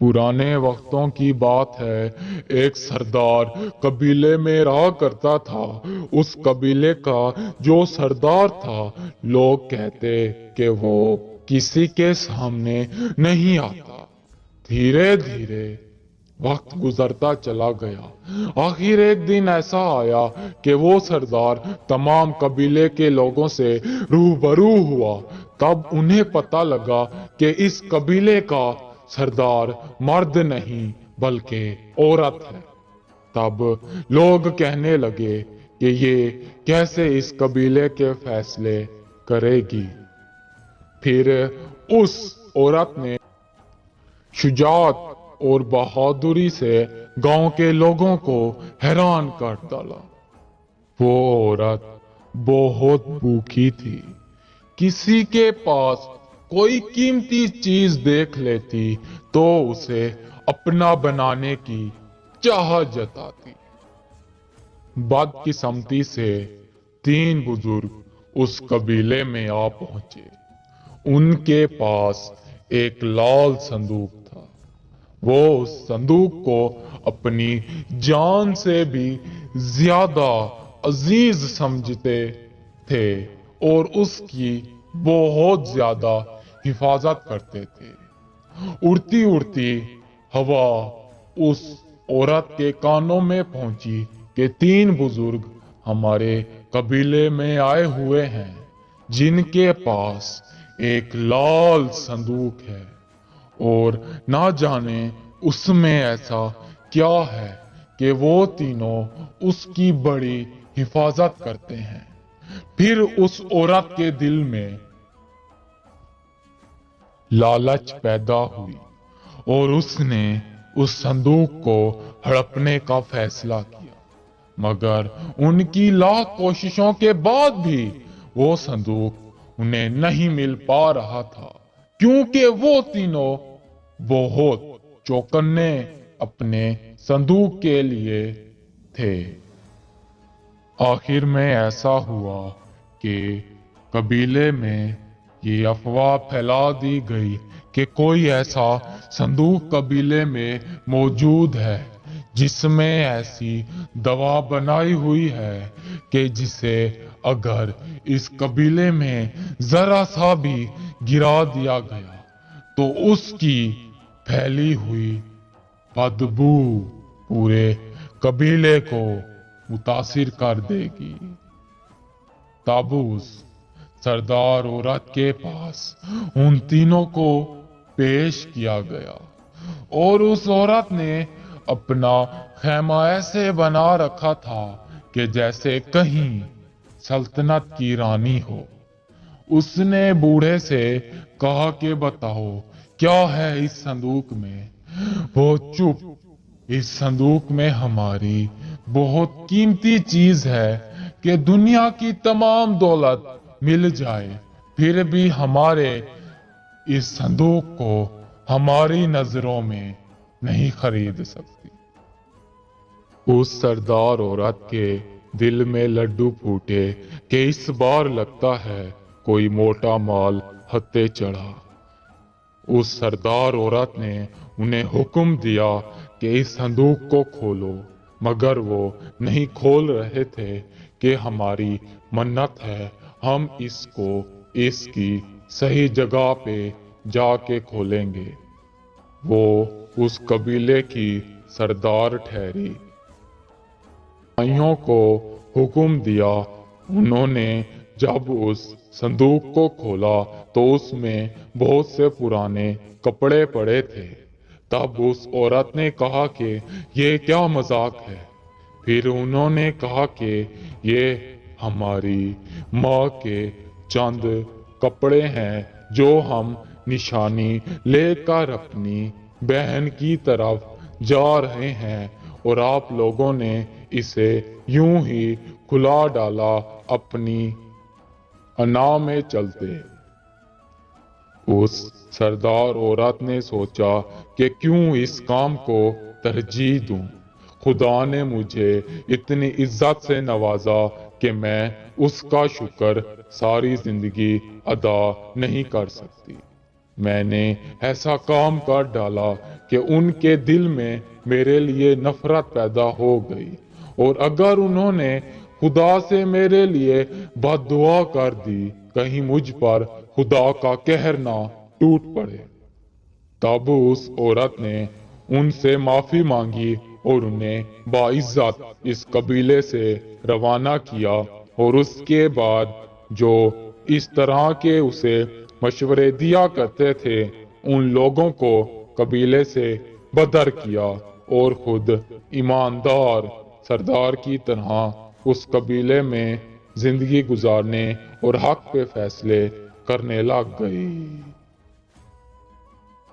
पुराने वक्तों की बात है। एक सरदार कबीले में रहा करता था। उस कबीले का जो सरदार था, लोग कहते कि वो किसी के सामने नहीं आता। धीरे धीरे वक्त गुजरता चला गया। आखिर एक दिन ऐसा आया कि वो सरदार तमाम कबीले के लोगों से रूबरू हुआ। तब उन्हें पता लगा कि इस कबीले का सरदार मर्द नहीं बल्कि औरत है। तब लोग कहने लगे कि ये कैसे इस कबीले के फैसले करेगी। फिर उस औरत ने शुजाअत और बहादुरी से गांव के लोगों को हैरान कर डाला। वो औरत बहुत भूखी थी। किसी के पास कोई कीमती चीज देख लेती तो उसे अपना बनाने की चाह जताती। बदकिस्मती से 3 बुजुर्ग उस कबीले में आ पहुंचे। उनके पास एक लाल संदूक था। वो उस संदूक को अपनी जान से भी ज्यादा अजीज समझते थे और उसकी बहुत ज्यादा हिफाजत करते थे। उड़ती उड़ती हवा उस औरत के कानों में पहुंची कि 3 बुजुर्ग हमारे कबीले में आए हुए हैं, जिनके पास एक लाल संदूक है और ना जाने उसमें ऐसा क्या है कि वो तीनों उसकी बड़ी हिफाजत करते हैं। फिर उस औरत के दिल में लालच पैदा हुई और उसने उस संदूक को हड़पने का फैसला किया। मगर उनकी लाख कोशिशों के बाद भी वो संदूक उन्हें नहीं मिल पा रहा था, क्योंकि वो तीनों बहुत चौकन्ने अपने संदूक के लिए थे। आखिर में ऐसा हुआ कि कबीले में ये अफवाह फैला दी गई कि कोई ऐसा संदूक कबीले में मौजूद है जिसमें ऐसी दवा बनाई हुई है कि जिसे अगर इस कबीले में जरा सा भी गिरा दिया गया तो उसकी फैली हुई बदबू पूरे कबीले को मुतासिर कर देगी। तब उस सरदार औरत के पास उन तीनों को पेश किया गया और उस औरत ने अपना खैमा ऐसे बना रखा था कि जैसे कहीं सल्तनत की रानी हो। उसने बूढ़े से कहा कि बताओ क्या है इस संदूक में। वो चुप। इस संदूक में हमारी बहुत कीमती चीज है कि दुनिया की तमाम दौलत मिल जाए, फिर भी हमारे इस संदूक को हमारी नजरों में नहीं खरीद सकती। उस सरदार औरत के दिल में लड्डू फूटे कि इस बार लगता है कोई मोटा माल हत्थे चढ़ा। उस सरदार औरत ने उन्हें हुक्म दिया कि इस संदूक को खोलो, मगर वो नहीं खोल रहे थे कि हमारी मन्नत है, हम इसको इसकी सही जगह पे जाके खोलेंगे। वो उस कबीले की सरदार ठहरी। भाइयों को हुक्म दिया। उन्होंने जब उस संदूक को खोला तो उसमें बहुत से पुराने कपड़े पड़े थे। तब उस औरत ने कहा कि ये क्या मजाक है। फिर उन्होंने कहा कि ये हमारी माँ के चंद कपड़े हैं जो हम निशानी लेकर अपनी बहन की तरफ जा रहे हैं और आप लोगों ने इसे यूं ही खुला डाला अपनी अना में चलते। उस सरदार औरत ने सोचा कि क्यों इस काम को तरजीह दूं। खुदा ने मुझे इतनी इज्जत से नवाजा कि मैं उसका शुक्र सारी जिंदगी अदा नहीं कर सकती। میں نے ایسا کام کر ڈالا کہ ان کے دل میں میرے لیے نفرت پیدا ہو گئی، اور اگر انہوں نے خدا سے میرے لیے بد دعا کر دی، کہیں مجھ پر خدا کا قہر نہ ٹوٹ پڑے۔ تب اس عورت نے ان سے معافی مانگی اور انہیں باعزت اس قبیلے سے روانہ کیا، اور اس کے بعد جو اس طرح کے اسے مشورے دیا کرتے تھے ان لوگوں کو قبیلے سے بدر کیا، اور خود ایماندار سردار کی طرح اس قبیلے میں زندگی گزارنے اور حق پہ فیصلے کرنے لگ گئی۔